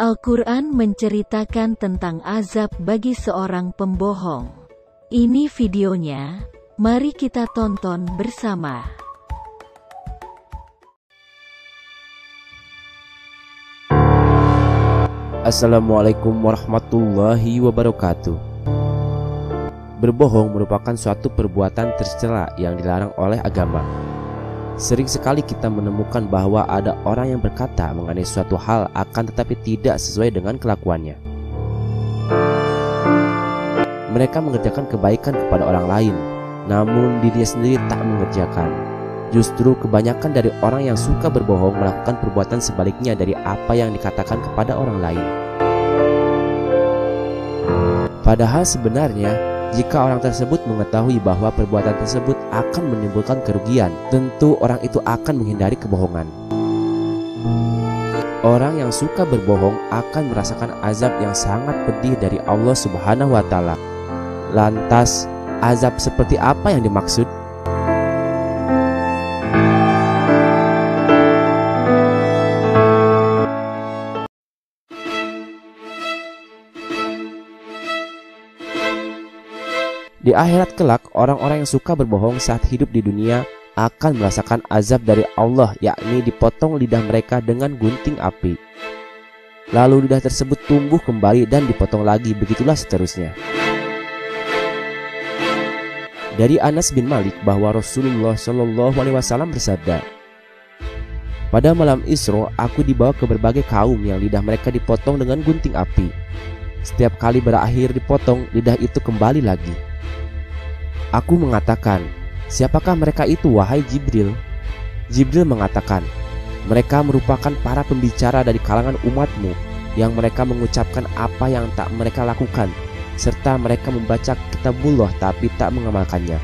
Al-Quran menceritakan tentang azab bagi seorang pembohong. Ini videonya, mari kita tonton bersama. Assalamualaikum warahmatullahi wabarakatuh. Berbohong merupakan suatu perbuatan tercela yang dilarang oleh agama. Sering sekali kita menemukan bahwa ada orang yang berkata mengenai suatu hal akan tetapi tidak sesuai dengan kelakuannya. Mereka mengerjakan kebaikan kepada orang lain, namun dirinya sendiri tak mengerjakan. Justru kebanyakan dari orang yang suka berbohong melakukan perbuatan sebaliknya dari apa yang dikatakan kepada orang lain. Padahal sebenarnya, jika orang tersebut mengetahui bahwa perbuatan tersebut akan menimbulkan kerugian, tentu orang itu akan menghindari kebohongan. Orang yang suka berbohong akan merasakan azab yang sangat pedih dari Allah Subhanahu wa Ta'ala. Lantas, azab seperti apa yang dimaksud? Di akhirat kelak, orang-orang yang suka berbohong saat hidup di dunia akan merasakan azab dari Allah, yakni dipotong lidah mereka dengan gunting api. Lalu lidah tersebut tumbuh kembali dan dipotong lagi, begitulah seterusnya. Dari Anas bin Malik bahwa Rasulullah Shallallahu Alaihi Wasallam bersabda, "Pada malam Isra, aku dibawa ke berbagai kaum yang lidah mereka dipotong dengan gunting api. Setiap kali berakhir dipotong, lidah itu kembali lagi. Aku mengatakan, siapakah mereka itu wahai Jibril? Jibril mengatakan, mereka merupakan para pembicara dari kalangan umatmu yang mereka mengucapkan apa yang tak mereka lakukan, serta mereka membaca kitabullah tapi tak mengamalkannya."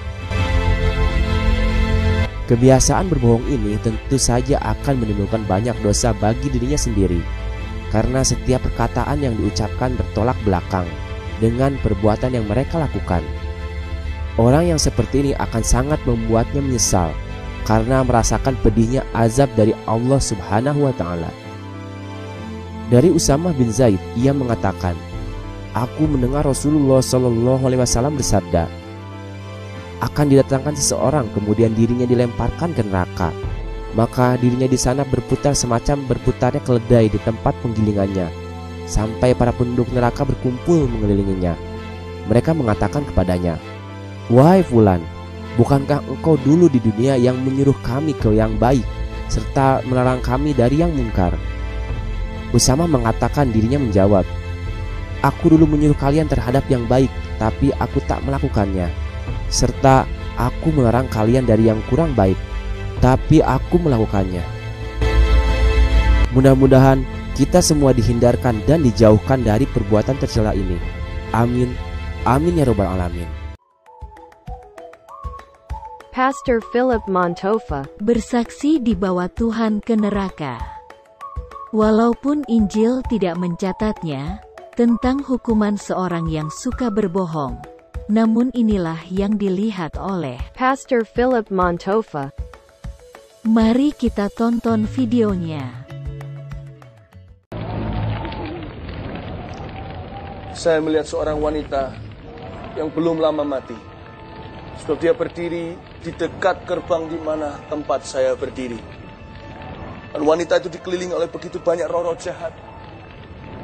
Kebiasaan berbohong ini tentu saja akan menimbulkan banyak dosa bagi dirinya sendiri, karena setiap perkataan yang diucapkan bertolak belakang dengan perbuatan yang mereka lakukan. Orang yang seperti ini akan sangat membuatnya menyesal karena merasakan pedihnya azab dari Allah Subhanahu wa Ta'ala. Dari Usamah bin Zaid, ia mengatakan, "Aku mendengar Rasulullah Shallallahu Alaihi Wasallam bersabda, akan didatangkan seseorang kemudian dirinya dilemparkan ke neraka, maka dirinya di sana berputar semacam berputarnya keledai di tempat penggilingannya, sampai para penduduk neraka berkumpul mengelilinginya. Mereka mengatakan kepadanya, 'Wahai Fulan, bukankah engkau dulu di dunia yang menyuruh kami ke yang baik, serta melarang kami dari yang mungkar?' Usamah mengatakan dirinya menjawab, 'Aku dulu menyuruh kalian terhadap yang baik, tapi aku tak melakukannya. Serta aku melarang kalian dari yang kurang baik, tapi aku melakukannya.' Mudah-mudahan kita semua dihindarkan dan dijauhkan dari perbuatan tercela ini. Amin. Amin ya Rabbal Alamin. Pastor Philip Montofa Bersaksi dibawa Tuhan ke neraka. Walaupun Injil tidak mencatatnya tentang hukuman seorang yang suka berbohong, namun inilah yang dilihat oleh Pastor Philip Montofa. Mari kita tonton videonya. Saya melihat seorang wanita yang belum lama mati. Sebab dia berdiri di dekat gerbang di mana tempat saya berdiri. Dan wanita itu dikelilingi oleh begitu banyak roh-roh jahat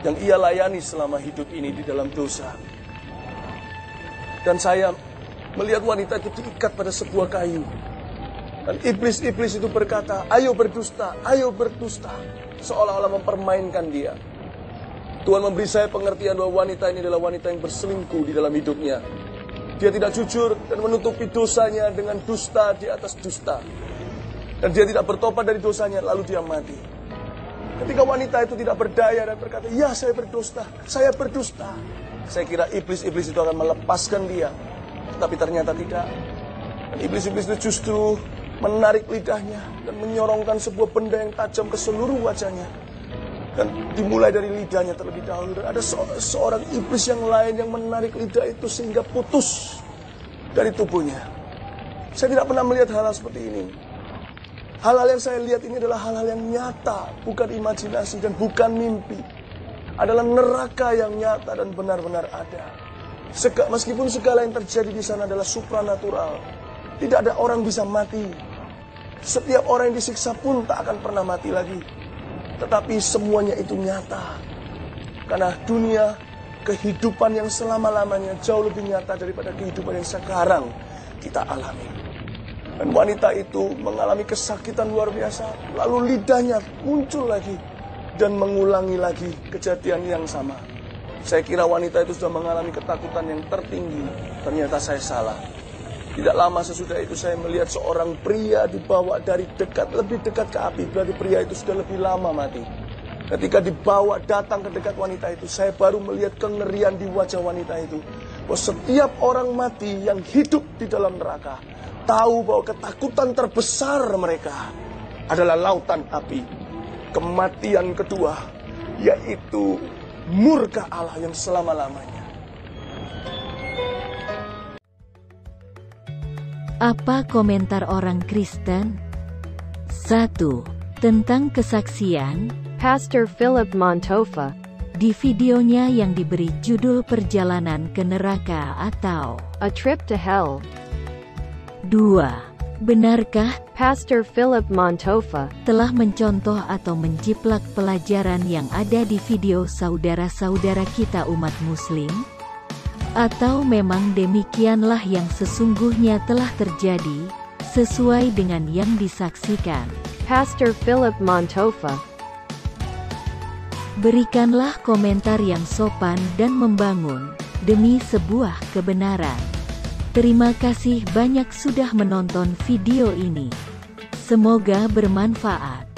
yang ia layani selama hidup ini di dalam dosa. Dan saya melihat wanita itu diikat pada sebuah kayu. Dan iblis-iblis itu berkata, ayo berdusta, seolah-olah mempermainkan dia. Tuhan memberi saya pengertian bahwa wanita ini adalah wanita yang berselingkuh di dalam hidupnya. Dia tidak jujur dan menutupi dosanya dengan dusta di atas dusta. Dan dia tidak bertobat dari dosanya, lalu dia mati. Ketika wanita itu tidak berdaya dan berkata, ya saya berdusta. Saya kira iblis-iblis itu akan melepaskan dia. Tapi ternyata tidak. Dan iblis-iblis itu justru menarik lidahnya dan menyorongkan sebuah benda yang tajam ke seluruh wajahnya. Dan dimulai dari lidahnya terlebih dahulu. Dan ada seorang iblis yang lain yang menarik lidah itu sehingga putus dari tubuhnya. Saya tidak pernah melihat hal-hal seperti ini. Hal-hal yang saya lihat ini adalah hal-hal yang nyata, bukan imajinasi dan bukan mimpi. adalah neraka yang nyata dan benar-benar ada. Meskipun segala yang terjadi di sana adalah supranatural, tidak ada orang bisa mati. Setiap orang yang disiksa pun tak akan pernah mati lagi. Tetapi semuanya itu nyata. Karena dunia, kehidupan yang selama-lamanya jauh lebih nyata daripada kehidupan yang sekarang kita alami. Dan wanita itu mengalami kesakitan luar biasa. Lalu lidahnya muncul lagi dan mengulangi lagi kejadian yang sama. Saya kira wanita itu sudah mengalami ketakutan yang tertinggi. Ternyata saya salah. Tidak lama sesudah itu saya melihat seorang pria dibawa dari dekat, lebih dekat ke api. Berarti pria itu sudah lebih lama mati. Ketika dibawa datang ke dekat wanita itu, saya baru melihat kengerian di wajah wanita itu. Bahwa setiap orang mati yang hidup di dalam neraka tahu bahwa ketakutan terbesar mereka adalah lautan api. Kematian kedua, yaitu murka Allah yang selama-lamanya. Apa komentar orang Kristen? 1. Tentang kesaksian Pastor Philip Montova. Di videonya yang diberi judul Perjalanan ke Neraka atau A Trip to Hell. 2. Benarkah Pastor Philip Montova telah mencontoh atau menjiplak pelajaran yang ada di video saudara-saudara kita umat muslim? Atau memang demikianlah yang sesungguhnya telah terjadi, sesuai dengan yang disaksikan? Pastor Philip Montova. Berikanlah komentar yang sopan dan membangun, demi sebuah kebenaran. Terima kasih banyak sudah menonton video ini. Semoga bermanfaat.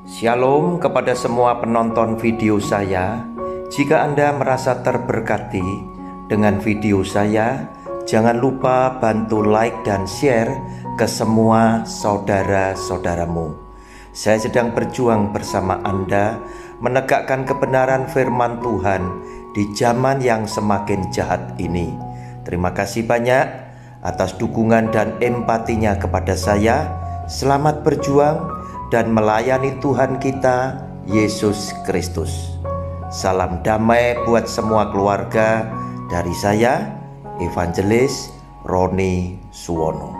Shalom kepada semua penonton video saya. Jika Anda merasa terberkati dengan video saya, jangan lupa bantu like dan share ke semua saudara-saudaramu. Saya sedang berjuang bersama Anda menegakkan kebenaran firman Tuhan di zaman yang semakin jahat ini. Terima kasih banyak atas dukungan dan empatinya kepada saya. Selamat berjuang dan melayani Tuhan kita, Yesus Kristus. Salam damai buat semua keluarga dari saya, Evangelis Roni Suwono.